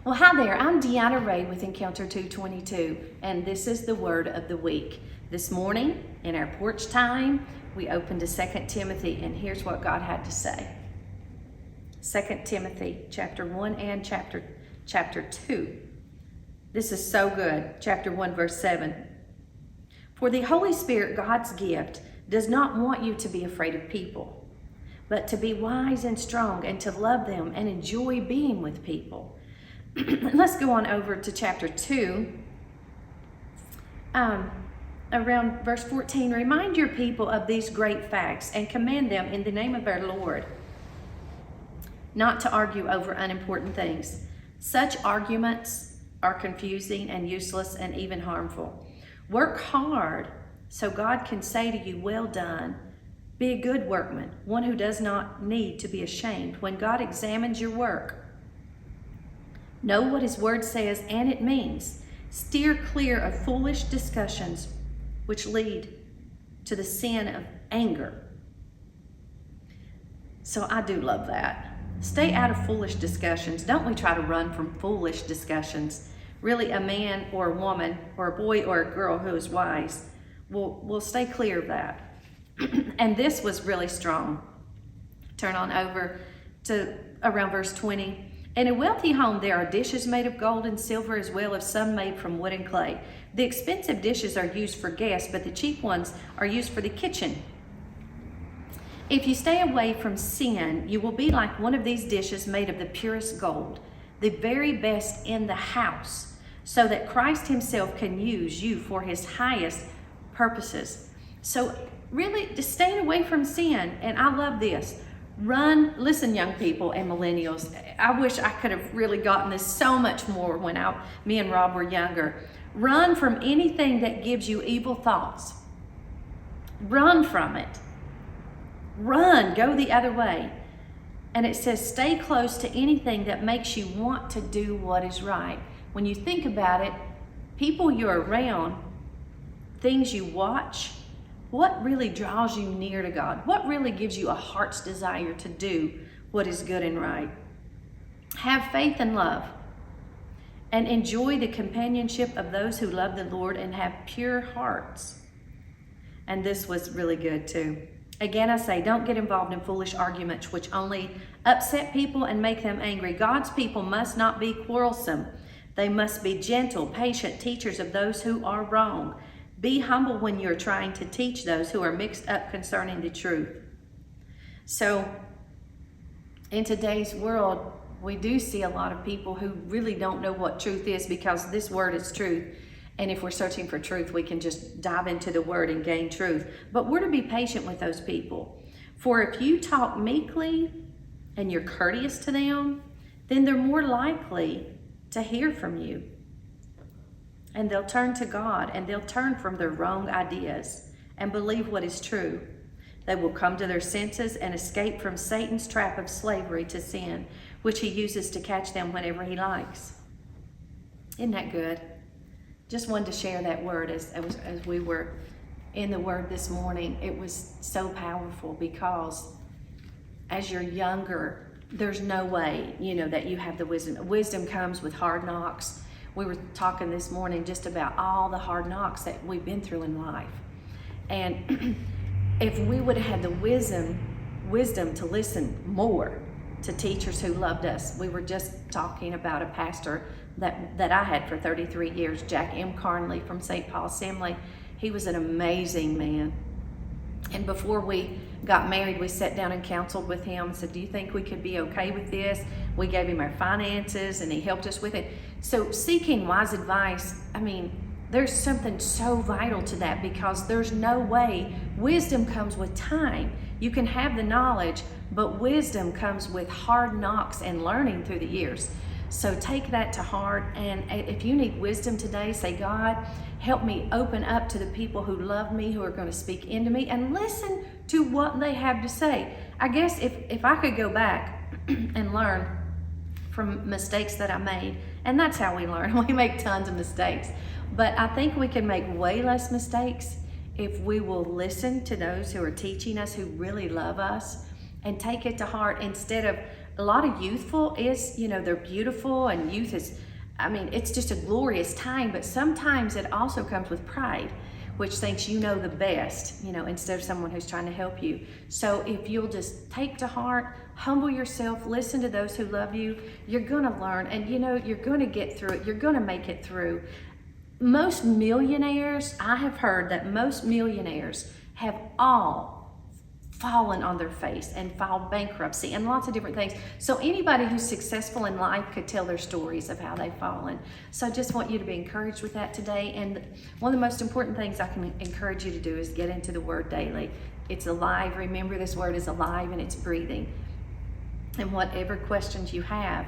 Well, hi there. I'm Deanna Ray with Encounter 222, and this is the word of the week. This morning, in our porch time, we opened to 2 Timothy, and here's what God had to say. 2 Timothy chapter 1 and chapter 2. This is so good. Chapter 1, verse 7. For the Holy Spirit, God's gift, does not want you to be afraid of people, but to be wise and strong and to love them and enjoy being with people. Let's go on over to chapter 2, around verse 14. Remind your people of these great facts and command them in the name of our Lord not to argue over unimportant things. Such arguments are confusing and useless and even harmful. Work hard so God can say to you, well done. Be a good workman, one who does not need to be ashamed when God examines your work. Know what his word says and it means. Steer clear of foolish discussions which lead to the sin of anger. So I do love that. Stay out of foolish discussions. Don't we try to run from foolish discussions? Really, a man or a woman or a boy or a girl who is wise will stay clear of that. And this was really strong. Turn on over to around verse 20. In a wealthy home, there are dishes made of gold and silver, as well as some made from wood and clay. The expensive dishes are used for guests, but the cheap ones are used for the kitchen. If you stay away from sin, you will be like one of these dishes made of the purest gold, the very best in the house, so that Christ himself can use you for his highest purposes. So really, just staying away from sin. And I love this. Run, listen, young people and millennials. I wish I could have really gotten this so much more when me and Rob were younger. Run from anything that gives you evil thoughts. Run from it. Run, go the other way. And it says, stay close to anything that makes you want to do what is right. When you think about it, people you're around, things you watch, what really draws you near to God? What really gives you a heart's desire to do what is good and right? Have faith and love, and enjoy the companionship of those who love the Lord and have pure hearts. And this was really good too. Again, I say, don't get involved in foolish arguments which only upset people and make them angry. God's people must not be quarrelsome. They must be gentle, patient teachers of those who are wrong. Be humble when you're trying to teach those who are mixed up concerning the truth. So, in today's world, we do see a lot of people who really don't know what truth is, because this word is truth. And if we're searching for truth, we can just dive into the word and gain truth. But we're to be patient with those people. For if you talk meekly and you're courteous to them, then they're more likely to hear from you. And they'll turn to God, and they'll turn from their wrong ideas and believe what is true. They will come to their senses and escape from Satan's trap of slavery to sin, which he uses to catch them whenever he likes. Isn't that good? Just wanted to share that word as we were in the word this morning. It was so powerful, because as you're younger, there's no way, that you have the wisdom. Wisdom comes with hard knocks. We were talking this morning just about all the hard knocks that we've been through in life. And if we would have had the wisdom to listen more to teachers who loved us. We were just talking about a pastor that I had for 33 years, Jack M. Carnley from St. Paul Assembly. He was an amazing man. And before we got married, we sat down and counseled with him and said, do you think we could be okay with this? We gave him our finances and he helped us with it. So seeking wise advice, there's something so vital to that, because there's no way. Wisdom comes with time. You can have the knowledge, but wisdom comes with hard knocks and learning through the years. So take that to heart. And if you need wisdom today, say, God, help me open up to the people who love me, who are going to speak into me, and listen to what they have to say. I guess if I could go back and learn from mistakes that I made, and that's how we learn. We make tons of mistakes. But I think we can make way less mistakes if we will listen to those who are teaching us, who really love us, and take it to heart instead of a lot of youthful is, they're beautiful, and youth is, it's just a glorious time, but sometimes it also comes with pride, which thinks you know the best, instead of someone who's trying to help you. So if you'll just take to heart, humble yourself, listen to those who love you, you're gonna learn, and you're gonna get through it, you're gonna make it through. Most millionaires, I have heard that most millionaires have all fallen on their face and filed bankruptcy and lots of different things. So anybody who's successful in life could tell their stories of how they've fallen. So I just want you to be encouraged with that today. And one of the most important things I can encourage you to do is get into the Word daily. It's alive. Remember, this Word is alive and it's breathing. And whatever questions you have,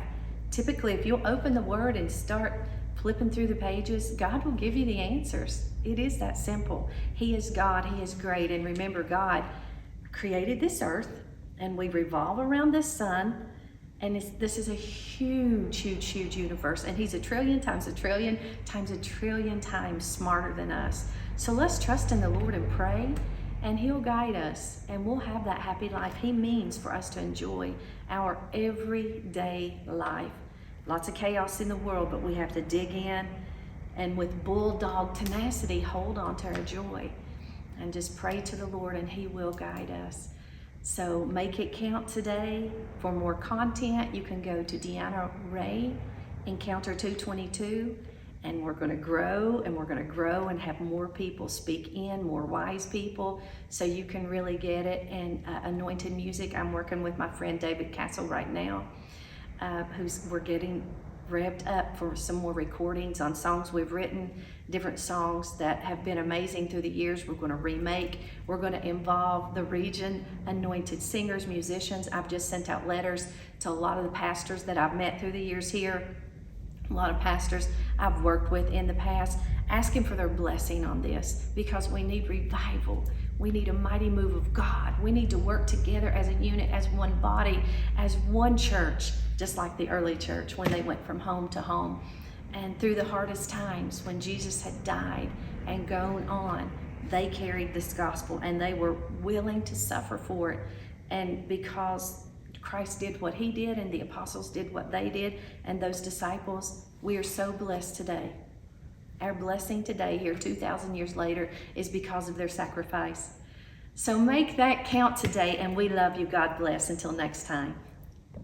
typically if you'll open the Word and start flipping through the pages, God will give you the answers. It is that simple. He is God. He is great. And remember, God created this earth, and we revolve around this sun, and this is a huge, huge, huge universe, and He's a trillion times a trillion times a trillion times smarter than us. So let's trust in the Lord and pray, and He'll guide us, and we'll have that happy life He means for us to enjoy our everyday life. Lots of chaos in the world, but we have to dig in and with bulldog tenacity hold on to our joy. And just pray to the Lord, and He will guide us. So make it count today. For more content, you can go to Deanna Ray Encounter 222, and we're going to grow, and we're going to grow and have more people speak in, more wise people, so you can really get it. And anointed music, I'm working with my friend David Castle right now, we're getting revved up for some more recordings on songs we've written, different songs that have been amazing through the years. We're going to remake. We're going to involve the region, anointed singers, musicians. I've just sent out letters to a lot of the pastors that I've met through the years here, a lot of pastors I've worked with in the past, asking for their blessing on this, because we need revival. We need a mighty move of God. We need to work together as a unit, as one body, as one church, just like the early church when they went from home to home. And through the hardest times, when Jesus had died and gone on, they carried this gospel, and they were willing to suffer for it. And because Christ did what He did, and the apostles did what they did, and those disciples, we are so blessed today. Our blessing today, here 2,000 years later, is because of their sacrifice. So make that count today, and we love you. God bless. Until next time.